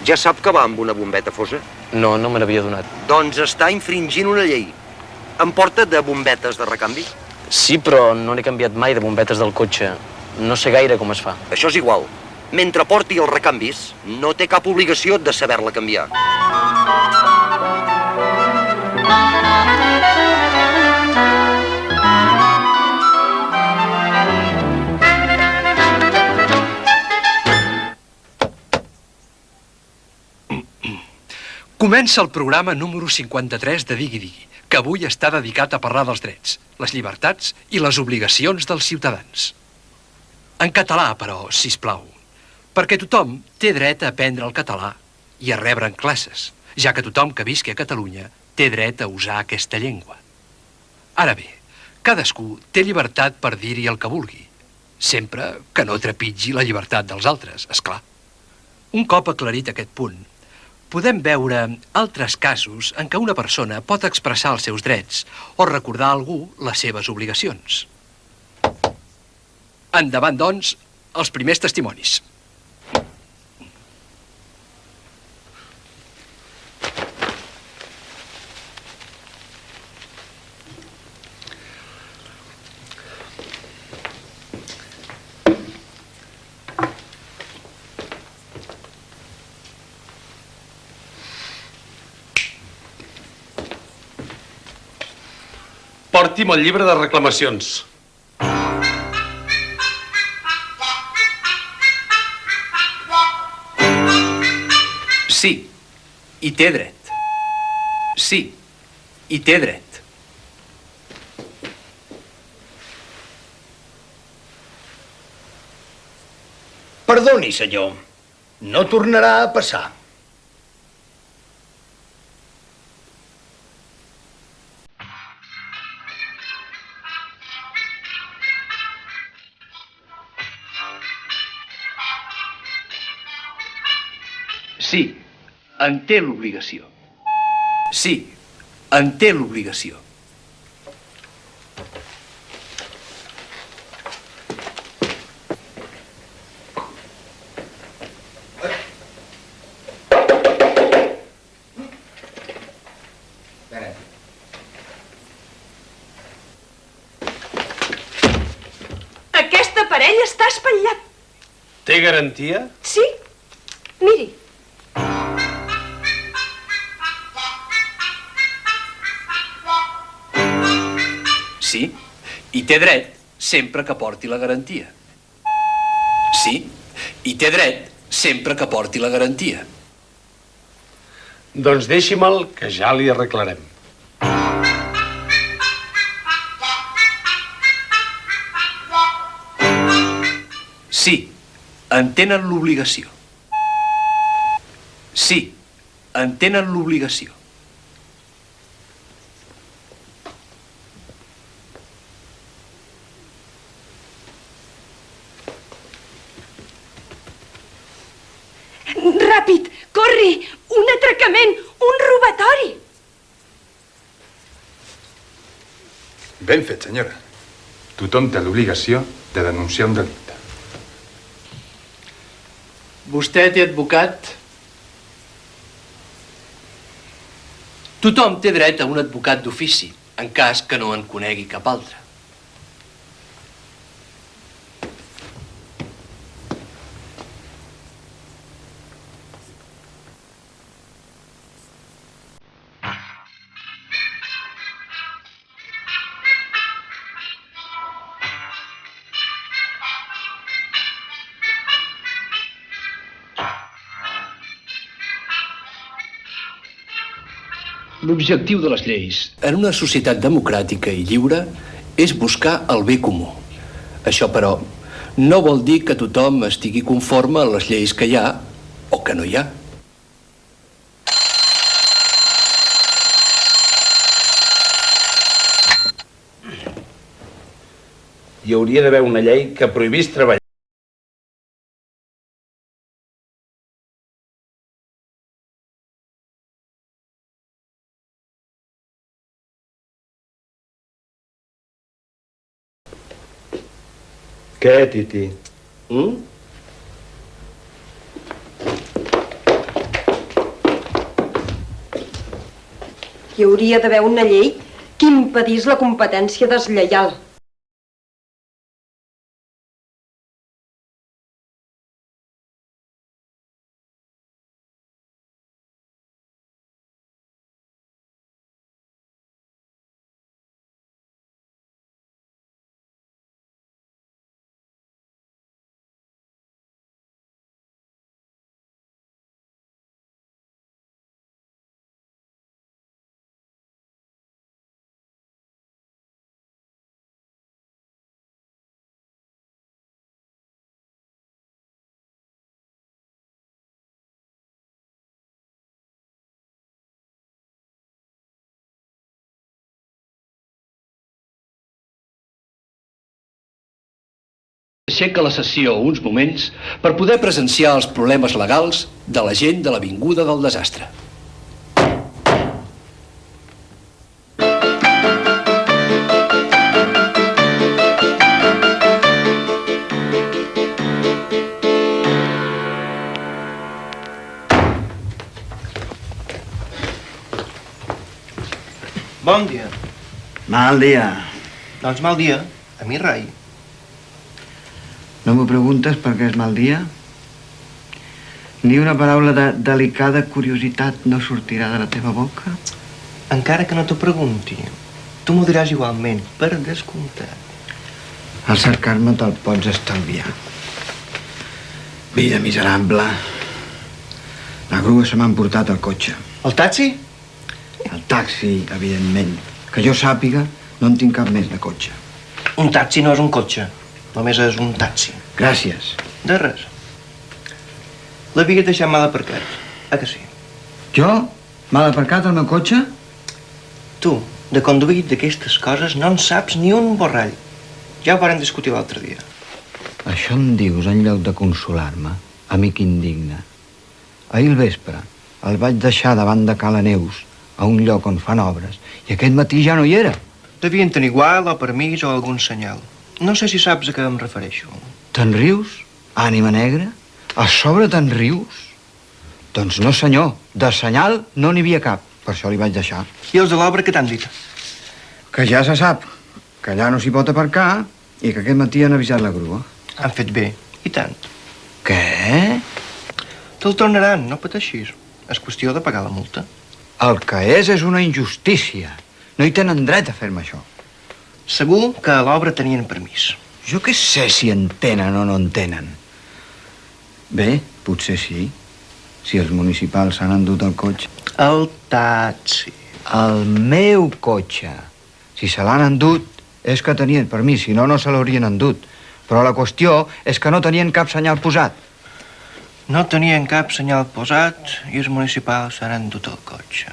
Ja sap que va amb una bombeta fosa? No, no me n'havia donat. Doncs està infringint una llei. Em porta de bombetes de recanvi? Sí, però no n'he canviat mai de bombetes del cotxe. No sé gaire com es fa. Això és igual. Mentre porti els recanvis, no té cap obligació de saber-la canviar. Comença el programa número 53 de Digui Digui, que avui està dedicat a parlar dels drets, les llibertats i les obligacions dels ciutadans. En català, però, sisplau, perquè tothom té dret a aprendre el català i a rebre'n classes, ja que tothom que visqui a Catalunya té dret a usar aquesta llengua. Ara bé, cadascú té llibertat per dir-hi el que vulgui, sempre que no trepitgi la llibertat dels altres, és clar. Un cop aclarit aquest punt, podem veure altres casos en què una persona pot expressar els seus drets o recordar a algú les seves obligacions. Endavant, doncs, els primers testimonis. Porti'm el llibre de reclamacions. Sí, hi té dret. Sí, hi té dret. Perdoni, senyor. No tornarà a passar. Sí, en té l'obligació. Sí, en té l'obligació. Aquest aparell està espatllat. Té garantia? Sí, miri. Sí, hi té dret sempre que porti la garantia. Sí, hi té dret sempre que porti la garantia. Doncs deixi'm-el, que ja li arreglarem. Sí, en tenen l'obligació. Sí, en tenen l'obligació. Ràpid, corri! Un atracament! Un robatori! Ben fet, senyora. Tothom té l'obligació de denunciar un delicte. Vostè té advocat? Tothom té dret a un advocat d'ofici, en cas que no en conegui cap altre. L'objectiu de les lleis en una societat democràtica i lliure és buscar el bé comú. Això, però, no vol dir que tothom estigui conforme a les lleis que hi ha o que no hi ha. Hi hauria d'haver una llei que prohibís treballar. Què, Titi? Hi hauria d'haver una llei que impedís la competència deslleial. Aixeca la sessió uns moments per poder presenciar els problemes legals de la gent de l'Avinguda del Desastre. Bon dia. Mal dia. Doncs mal dia. A mi rai. No m'ho preguntes per què és mal dia? Ni una paraula de delicada curiositat no sortirà de la teva boca? Encara que no t'ho pregunti, tu m'ho diràs igualment, per descomptat. Al cercar-me te'l pots estalviar. Vida miserable. La grua se m'ha emportat el cotxe. El taxi? El taxi, evidentment. Que jo sàpiga, no en tinc cap més de cotxe. Un taxi no és un cotxe. Només és un taxi. Gràcies. De res. L'havies deixat mal aparcat. A que sí? Jo? Mal aparcat el meu cotxe? Tu, de conduir d'aquestes coses, no en saps ni un borrall. Ja ho vàrem discutir l'altre dia. Això em dius en lloc de consolar-me, amic indigne. Ahir al vespre el vaig deixar davant de Cala Neus, a un lloc on fan obres, i aquest matí ja no hi era. Devien tenir igual o permís o algun senyal. No sé si saps a què em refereixo. Te'n rius? Ànima negra? A sobre te'n rius? Doncs no, senyor. De senyal no n'hi havia cap. Per això li vaig deixar. I els de l'obra què t'han dit? Que ja se sap. Que allà no s'hi pot aparcar i que aquest matí han avisat la grua. Han fet bé. I tant. Què? Te'l tornaran, no pateixis. És qüestió de pagar la multa. El que és una injustícia. No hi tenen dret a fer-me això. Segur que a l'obra tenien permís. Jo què sé si en tenen o no en tenen. Bé, potser sí. Si els municipals s'han endut el cotxe. El taxi. El meu cotxe. Si se l'han endut, és que tenien permís. Si no, no se l'haurien endut. Però la qüestió és que no tenien cap senyal posat. No tenien cap senyal posat i els municipals s'han endut el cotxe.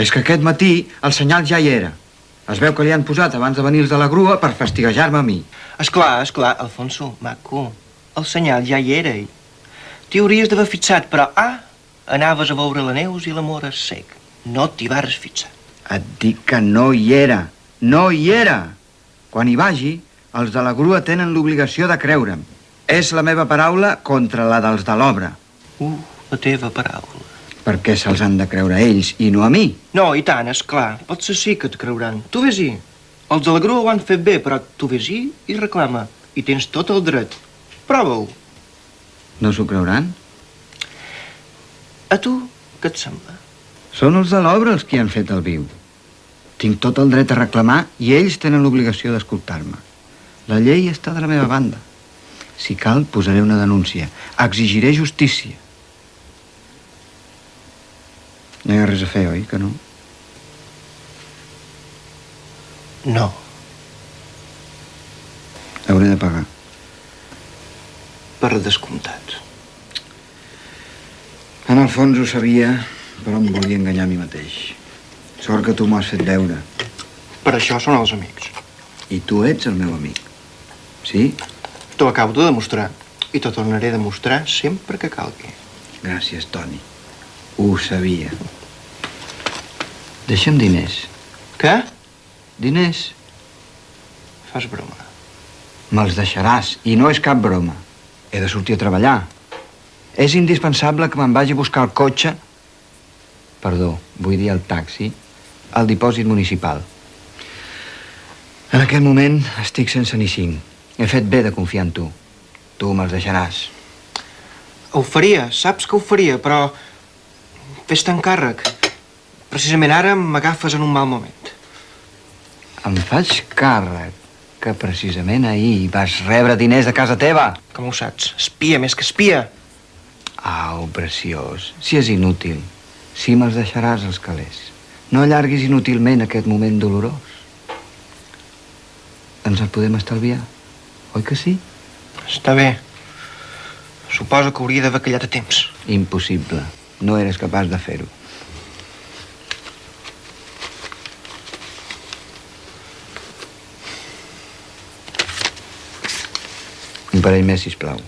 És que aquest matí el senyal ja hi era. Es veu que li han posat abans de venir els de la grua per fastiguejar-me a mi. Esclar, Alfonso, maco. El senyal ja hi era. T'hi hauries d'haver fixat, però, anaves a veure la Neus i l'amor és sec. No t'hi vas fixar. Et dic que no hi era. No hi era. Quan hi vagi, els de la grua tenen l'obligació de creure'm. És la meva paraula contra la dels de l'obra. La teva paraula. Per què se'ls han de creure ells i no a mi? No, i tant, esclar. Potser sí que et creuran. Tu vés-hi. Els de la grua ho han fet bé, però tu vés-hi i reclama. I tens tot el dret. Prova-ho. No s'ho creuran? A tu, què et sembla? Són els de l'obra els qui han fet el viu. Tinc tot el dret a reclamar i ells tenen l'obligació d'escoltar-me. La llei està de la meva banda. Si cal, posaré una denúncia. Exigiré justícia. No hi ha res a fer, oi, que no? No. Hauré de pagar. Per descomptat. En el fons ho sabia, però em volia enganyar a mi mateix. Sort que tu m'ho has fet veure. Per això són els amics. I tu ets el meu amic. Sí? T'ho acabo de demostrar. I t'ho tornaré a demostrar sempre que calgui. Gràcies, Toni. Ho sabia. Deixa'm diners. Què? Diners. Fas broma. Me'ls deixaràs, i no és cap broma. He de sortir a treballar. És indispensable que me'n vagi a buscar el cotxe perdó, vull dir el taxi, al dipòsit municipal. En aquest moment estic sense ni 5. He fet bé de confiar en tu. Tu me'ls deixaràs. Ho faria, saps que ho faria, però... Fes-te encàrrec. Precisament ara m'agafes en un mal moment. Em faig càrrec que precisament ahir vas rebre diners de casa teva. Com ho saps? Espia més que espia. Au, preciós, si és inútil, si me'ls deixaràs els calés. No allarguis inútilment aquest moment dolorós. Ens el podem estalviar, oi que sí? Està bé. Suposo que hauria d'haver callat a temps. Impossible. No eres capaç de fer-ho. Un parell més, sisplau.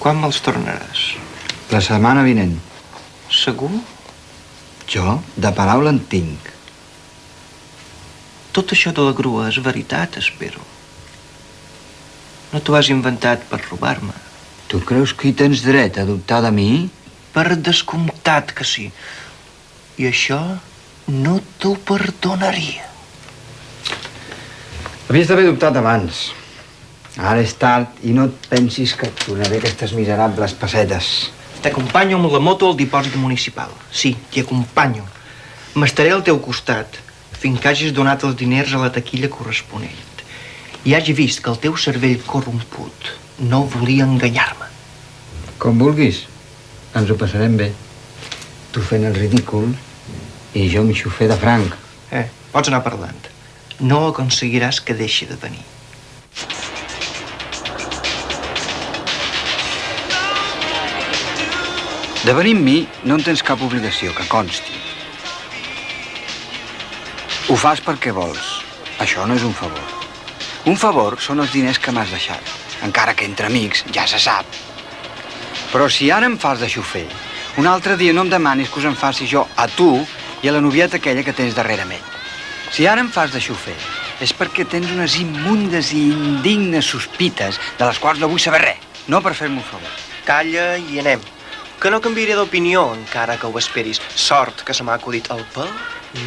Quan me'ls tornaràs? La setmana vinent. Segur? Jo, de paraula en tinc. Tot això de la grua és veritat, espero. No t'ho has inventat per robar-me. Tu creus que hi tens dret a dubtar de mi? Per descomptat que sí. I això no t'ho perdonaria. Havies d'haver dubtat abans. Ara és tard i no et pensis que et donaré aquestes miserables pessetes. T'acompanyo amb la moto al dipòsit municipal. Sí, t'hi acompanyo. M'estaré al teu costat fins que hagis donat els diners a la taquilla corresponent i hagi vist que el teu cervell corromput no volia enganyar-me. Com vulguis. Ens ho passarem bé. Tu fent el ridícul i jo amb xofer de franc. Pots anar parlant. No aconseguiràs que deixi de venir. De venir amb mi no en tens cap obligació, que consti. Ho fas perquè vols. Això no és un favor. Un favor són els diners que m'has deixat, encara que entre amics ja se sap. Però si ara em fas de xofer, un altre dia no em demanis que us en faci jo a tu i a la novieta aquella que tens darrerament. Si ara em fas de xofer, és perquè tens unes immundes i indignes sospites de les quals no vull saber res, no per fer-me un favor. Calla i anem. Que no canviaré d'opinió encara que ho esperis. Sort que se m'ha acudit el pèl.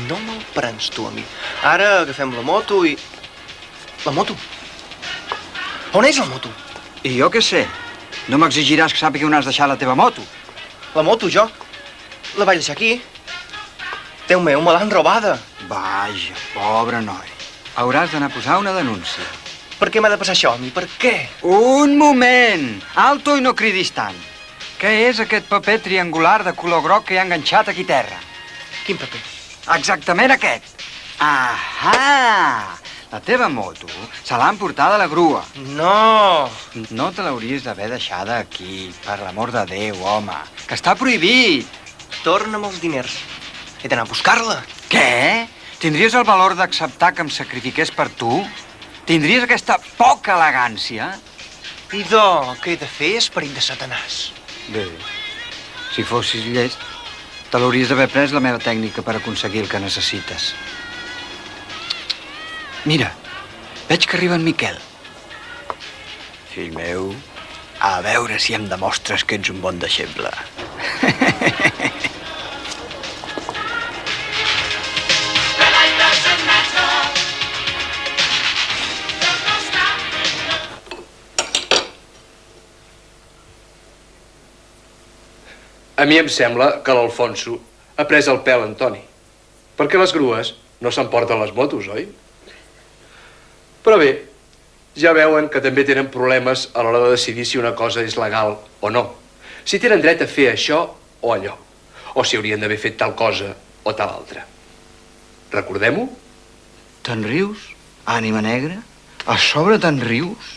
No me'l prens tu a mi. Ara agafem la moto i... La moto? On és la moto? I jo què sé? No m'exigiràs que sàpiga on has deixat la teva moto. La moto, jo. La vaig deixar aquí. Déu meu, me l'han robada. Vaja, pobre noi. Hauràs d'anar a posar una denúncia. Per què m'ha de passar això a mi? Per què? Un moment! Alto i no cridis tant. Què és aquest paper triangular de color groc que hi ha enganxat aquí terra? Quin paper? Exactament aquest. Ahà! La teva moto se l'ha emportada a la grua. No! No te l'hauries d'haver deixada aquí, per l'amor de Déu, home, que està prohibit. Torna'm els diners. He d'anar a buscar-la. Què? Tindries el valor d'acceptar que em sacrifiqués per tu? Tindries aquesta poca elegància? Idò, què he de fer, esperit de Satanàs? Bé, si fossis llest, te l'hauries d'haver pres la meva tècnica per aconseguir el que necessites. Mira, veig que arriba en Miquel. Fill meu, a veure si em demostres que ets un bon deixeble. A mi em sembla que l'Alfonso ha pres el pèl en Toni, perquè les grues no s'emporten les motos, oi? Però bé, ja veuen que també tenen problemes a l'hora de decidir si una cosa és legal o no, si tenen dret a fer això o allò, o si haurien d'haver fet tal cosa o tal altra. Recordem-ho? Te'n rius, ànima negra? A sobre te'n rius?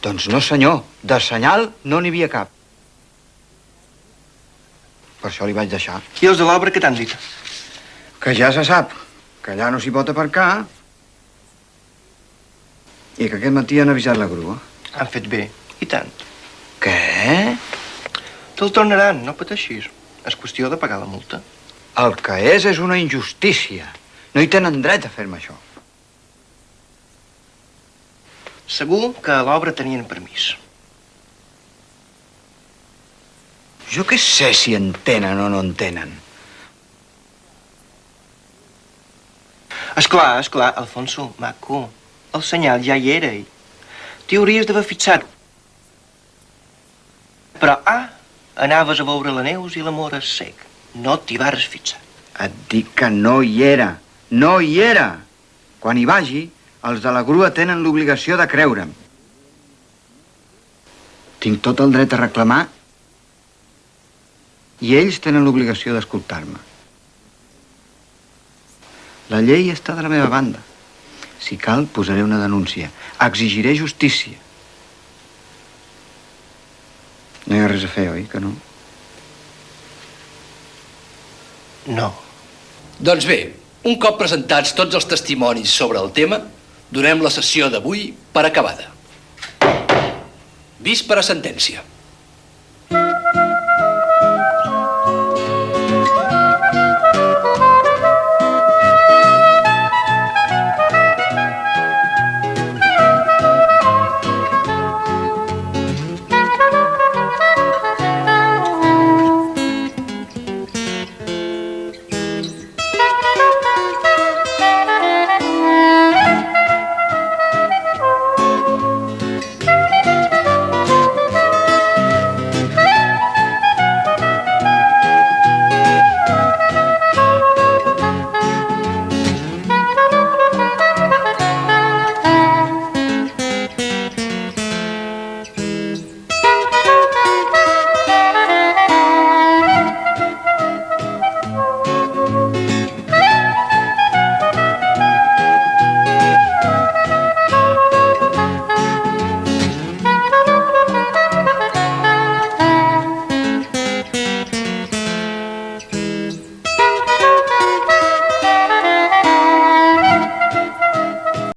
Doncs no, senyor, de senyal no n'hi havia cap. Per això li vaig deixar. I els de l'obra què t'han dit? Que ja se sap, que allà no s'hi pot aparcar i que aquest matí han avisat la grua. Han fet bé, i tant. Què? Te'l tornaran, no pateixis. És qüestió de pagar la multa. El que és una injustícia. No hi tenen dret a fer-me això. Segur que a l'obra tenien permís. Jo què sé si entenen o no entenen. Esclar, Alfonso, maco. El senyal ja hi era. T'hi hauries d'haver fixat. Però, anaves a veure la Neus i l'amor és sec. No t'hi vas fixar. Et dic que no hi era. No hi era. Quan hi vagi, els de la grua tenen l'obligació de creure'm. Tinc tot el dret a reclamar i ells tenen l'obligació d'escoltar-me. La llei està de la meva banda. Si cal, posaré una denúncia. Exigiré justícia. No hi ha res a fer, oi, que no? No. Doncs bé, un cop presentats tots els testimonis sobre el tema, donem la sessió d'avui per acabada. Vist per a sentència.